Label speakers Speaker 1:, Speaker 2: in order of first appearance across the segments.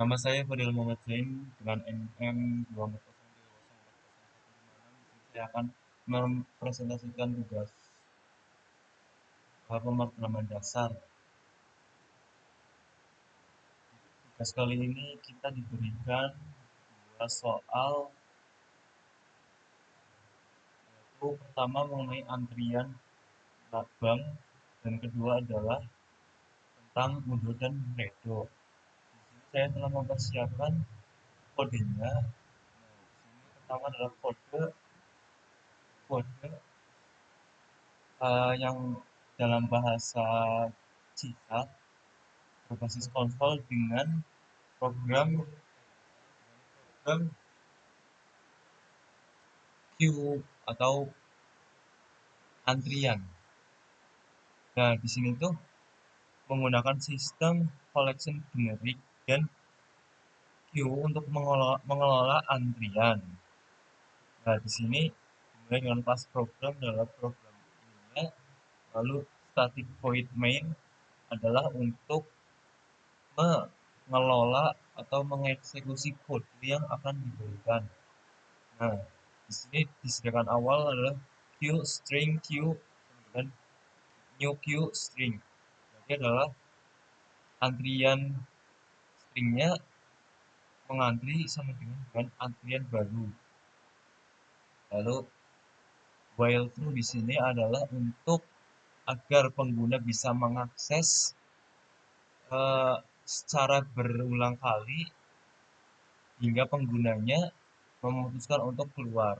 Speaker 1: Nama saya Fadil Muhammad Zain dengan NIM 24030140156. Saya akan mempresentasikan tugas pemrograman dasar. Tugas kali ini kita diberikan dua soal, yaitu pertama mengenai antrian bank dan kedua adalah tentang Udo dan Redo. Saya telah mempersiapkan kodenya. Pertama adalah kode kode yang dalam bahasa C# berbasis konsol dengan program program queue atau antrian. Nah, di sini tuh menggunakan sistem collection generik dan queue untuk mengelola antrian. Nah, di sini dimulai dengan class program dalam program ininya, lalu static void main adalah untuk mengelola atau mengeksekusi kode yang akan diberikan. Nah, di sini disediakan awal adalah queue string queue dan new queue string. Jadi adalah antrian stringnya mengantri sama dengan antrian baru. Lalu while true di sini adalah untuk agar pengguna bisa mengakses secara berulang kali hingga penggunanya memutuskan untuk keluar.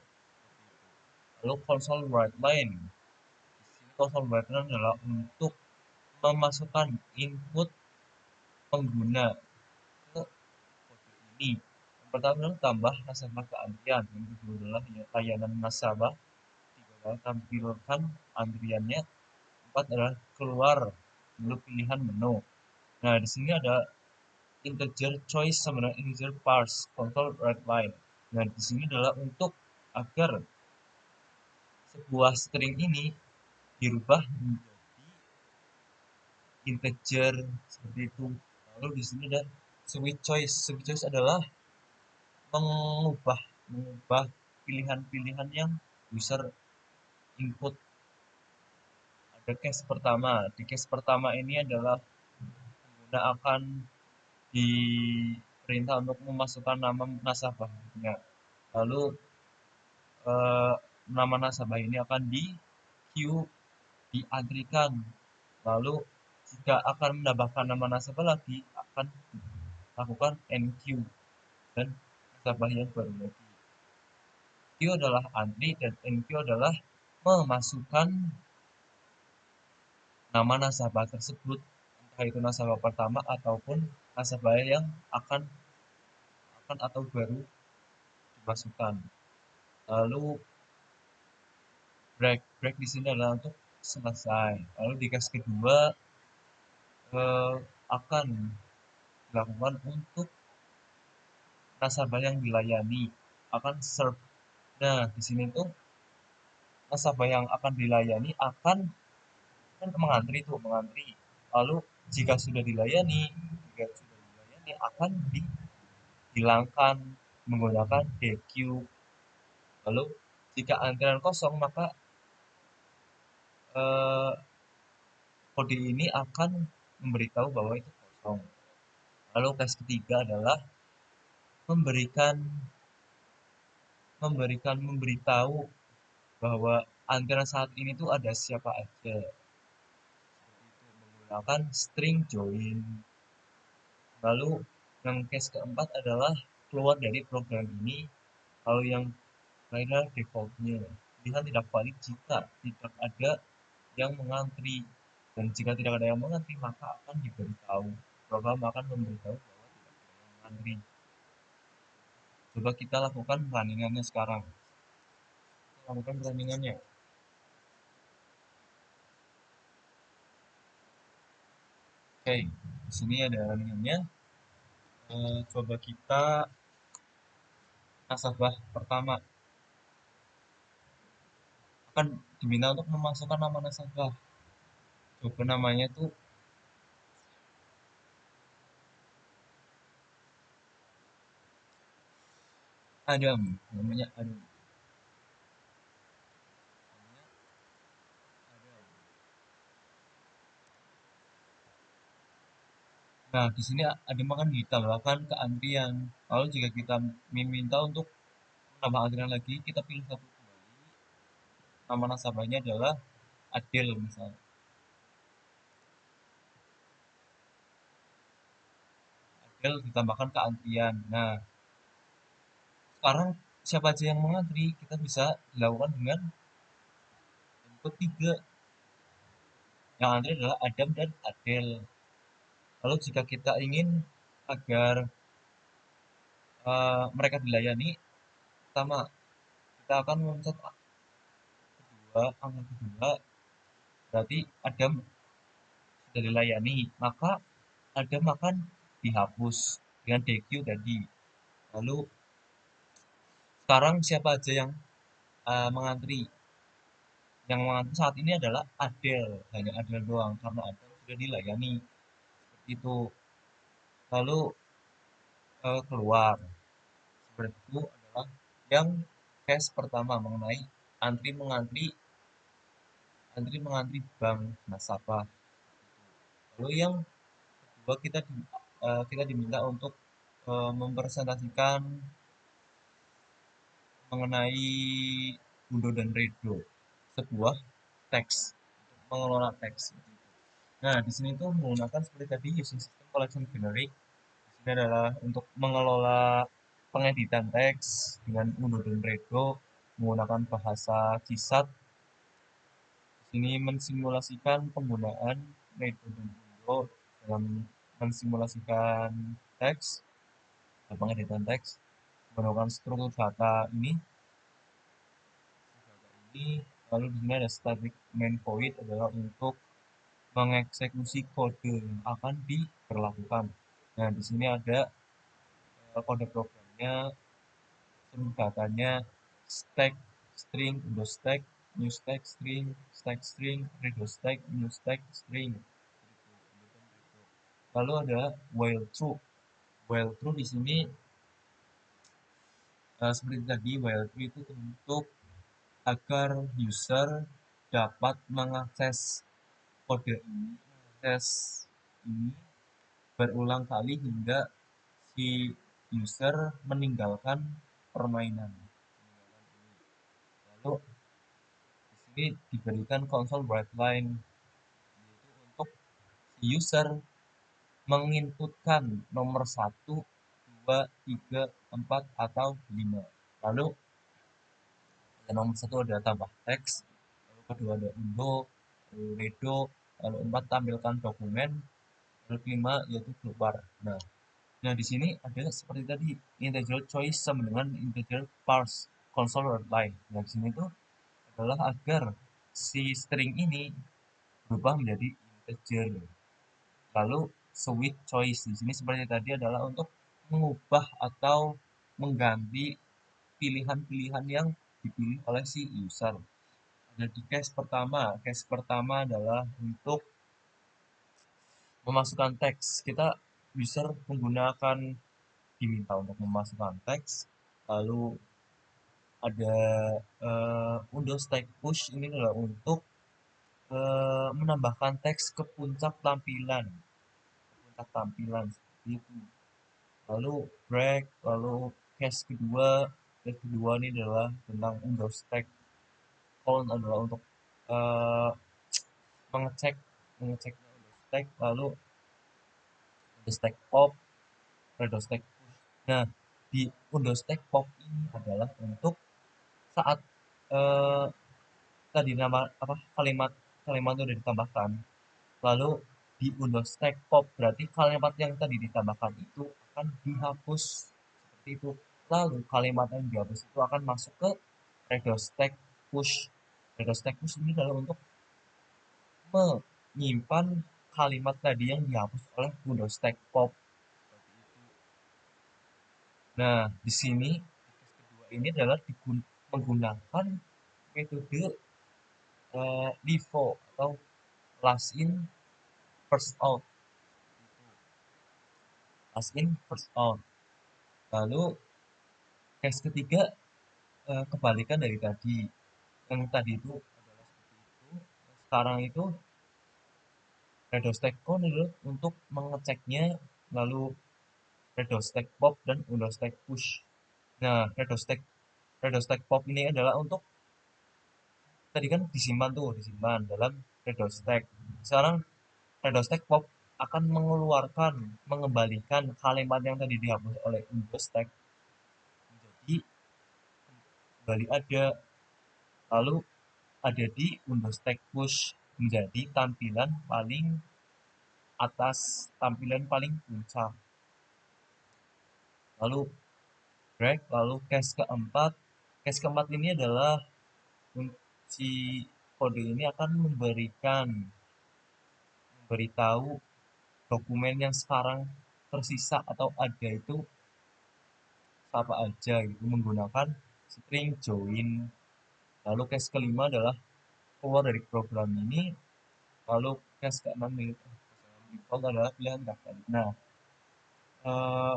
Speaker 1: Lalu console write line. Di sini console write line adalah untuk memasukkan input pengguna ke kode ini. Yang pertama adalah tambah nasabah ke antrian, yang kedua adalah layanan nasabah, tiga adalah tampilkan antriannya, empat adalah keluar lalu pilihan menu. Nah, di sini ada integer choice sama dengan integer parse control write line. Nah, di sini adalah untuk agar sebuah string ini dirubah menjadi integer seperti itu. Lalu di sini ada switch choice. Switch choice adalah mengubah pilihan-pilihan yang user input. Ada case pertama. Di case pertama ini adalah pengguna akan diperintah untuk memasukkan nama nasabahnya. Lalu nama nasabah ini akan di queue, diantrikan. Lalu jika akan menambahkan nama nasabah lagi akan lakukan enq dan nasabah yang baru lagi. Queue adalah antri dan enq adalah memasukkan nama nasabah tersebut, entah itu nasabah pertama ataupun nasabah yang akan atau baru dimasukkan. Lalu break di sini adalah untuk selesai. Lalu di case kedua akan dilakukan untuk nasabah yang dilayani akan serve. Nah, di sini tuh nasabah yang akan dilayani akan kan mengantri. Lalu jika sudah dilayani akan dihilangkan menggunakan deq. Lalu jika antrian kosong maka kode ini akan memberitahu bahwa itu kosong. Lalu tes ketiga adalah memberitahu bahwa antrian saat ini tuh ada siapa aja. Seperti itu menggunakan string join. Lalu yang case keempat adalah keluar dari program ini. Kalau yang lainnya defaultnya pilihan tidak valid jika tidak ada yang mengantri, dan jika tidak ada yang mengantri maka akan diberitahu, program akan memberitahu bahwa tidak ada yang mengantri. Coba kita lakukan runningannya sekarang. Kita lakukan runningannya. Oke, di sini ada runningannya. Coba kita nasabah pertama akan diminta untuk memasukkan nama nasabah. Coba namanya tuh Adam, namanya Adam. Namanya Adam. Nah, di sini ada makan ditambahkan ke antrian. Lalu jika kita meminta untuk menambah antrian lagi, kita pilih satu kembali. Nama nasabahnya adalah Adel misalnya. Adel ditambahkan ke antrian. Nah, sekarang siapa aja yang mengantri, kita bisa dilakukan dengan input 3. Yang antri adalah Adam dan Adel. Lalu jika kita ingin agar mereka dilayani, pertama kita akan memencet angka kedua, berarti Adam sudah dilayani, maka Adam akan dihapus dengan DQ tadi. Lalu sekarang siapa aja yang mengantri? Yang mengantri saat ini adalah Adel, hanya Adel doang karena Adam sudah dilayani. Seperti itu. Lalu keluar. Seperti itu adalah yang case pertama mengenai antri mengantri bank nasabah. Lalu yang kedua kita diminta untuk mempresentasikan mengenai Undo dan Redo, sebuah teks untuk mengelola teks. Nah, di sini tuh menggunakan seperti tadi using system collection generic. Di sini adalah untuk mengelola pengeditan teks dengan Undo dan Redo menggunakan bahasa CSAT. Di sini mensimulasikan penggunaan Redo dan Undo dalam mensimulasikan teks, pengeditan teks, menggunakan struktur data ini. Lalu di sini ada static main void adalah untuk mengeksekusi kode yang akan diberlakukan. Nah, di sini ada kode programnya, seluruh datanya, stack string, undo stack, new stack string, redo stack, new stack string. Lalu ada while true. While true di sini seperti tadi, while true itu untuk agar user dapat mengakses kode ini, tes ini berulang kali hingga si user meninggalkan permainan. Lalu di sini diberikan console write line yaitu untuk si user menginputkan nomor 1, 2, 3, 4, atau 5. Lalu nomor 1 ada tambah teks, lalu kedua ada undo, lalu redo, lalu 4 tampilkan dokumen, lalu 5 yaitu keluar. Nah, di sini ada seperti tadi integer choice sama dengan integer parse console write line. Nah, di sini tuh adalah agar si string ini berubah menjadi integer. Lalu switch choice di sini seperti tadi adalah untuk mengubah atau mengganti pilihan-pilihan yang dipilih oleh si user. Ada di case pertama. Case pertama adalah untuk memasukkan teks. Kita user menggunakan diminta untuk memasukkan teks. Lalu ada undo stack push, ini adalah untuk menambahkan teks ke puncak tampilan. Seperti itu. Lalu break, lalu case kedua ini adalah tentang undo stack. Count adalah untuk uh, mengecek mengecek undo stack, lalu undo stack pop, redo stack push. Nah, di undo stack pop ini adalah untuk saat uh, tadi nama apa kalimat kalimat itu sudah ditambahkan, lalu di undo stack pop berarti kalimat yang tadi ditambahkan itu akan dihapus seperti itu. Lalu kalimat yang dihapus itu akan masuk ke redo stack push. Redo stack push ini adalah untuk menyimpan kalimat tadi yang dihapus oleh undo stack pop. Nah, di sini kedua ini adalah menggunakan metode LIFO atau last in first out. Last in first out. Lalu Case ketiga kebalikan dari tadi. Yang tadi itu adalah seperti itu. Sekarang itu redo stack count adalah untuk mengeceknya, lalu redo stack pop dan undo stack push. Nah, redo stack pop ini adalah untuk tadi kan disimpan tuh, disimpan dalam redo stack. Sekarang redo stack pop akan mengeluarkan, mengembalikan kalimat yang tadi dihapus oleh undo stack menjadi kembali ada, lalu ada di undo stack push menjadi tampilan paling atas, tampilan paling puncak. Lalu break, lalu case keempat ini adalah si kode ini akan memberitahu dokumen yang sekarang tersisa atau ada itu apa aja gitu menggunakan string join. Lalu case kelima adalah keluar dari program ini. Lalu case keenam itu default adalah pilihan daftar. Nah, eh,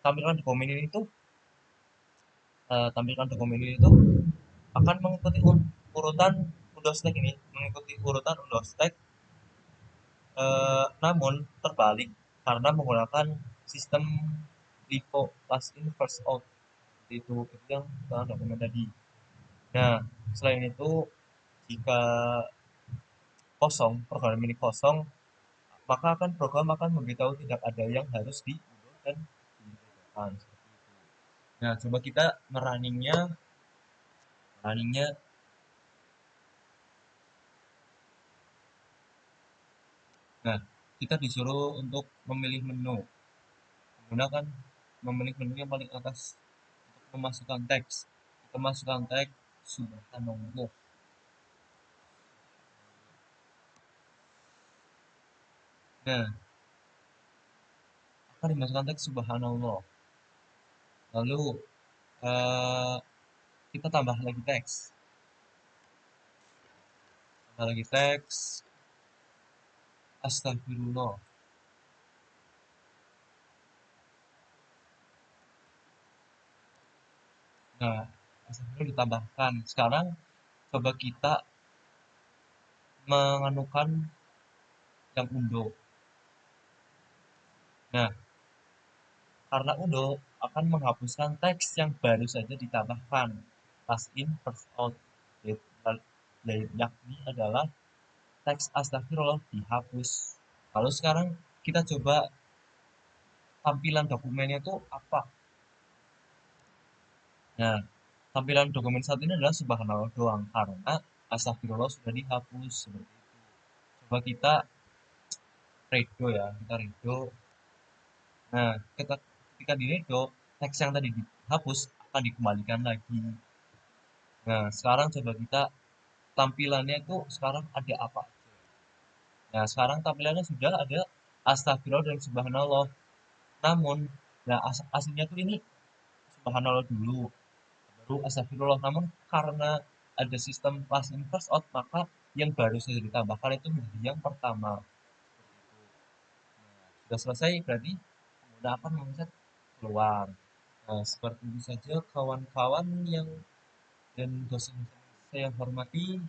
Speaker 1: tampilan dokumen ini tuh tampilkan dokumen ini tuh akan mengikuti urutan undo stack ini, mengikuti urutan undo stack, namun terbalik karena menggunakan sistem LIFO last in first out. Itu yang dokumen tadi. Nah, selain itu jika kosong, program ini kosong, maka program akan memberitahu tidak ada yang harus di-unduh dan dikerjakan. Nah, coba kita runningnya. Nah, kita disuruh untuk memilih menu. Menggunakan memilih menu yang paling atas untuk memasukkan teks. Kita masukkan teks subhanallah. Nah, akan dimasukkan teks subhanallah. Lalu eh, kita tambah lagi teks. Tambah lagi teks astagfirullah. Nah, astagfirullah ditambahkan. Sekarang coba kita menganukan yang undo. Nah, karena undo akan menghapuskan teks yang baru saja ditambahkan. Last in, first out. Yakni adalah teks astagfirullah dihapus. Lalu sekarang kita coba tampilan dokumennya itu apa. Nah, tampilan dokumen saat ini adalah subhanallah doang karena astagfirullah sudah dihapus seperti itu. Coba kita redo ya, kita redo. Nah, ketika di redo, teks yang tadi dihapus akan dikembalikan lagi. Nah, sekarang coba kita tampilannya itu sekarang ada apa. Nah, sekarang tampilannya sudah ada astagfirullah dan subhanallah. Namun, nah aslinya tuh ini subhanallah dulu, baru astagfirullah. Namun karena ada sistem last in first out, maka yang baru saja ditambahkan itu menjadi yang pertama. Sudah selesai berarti kita akan memencet keluar. Nah, seperti itu saja kawan-kawan yang dan dosen saya hormati.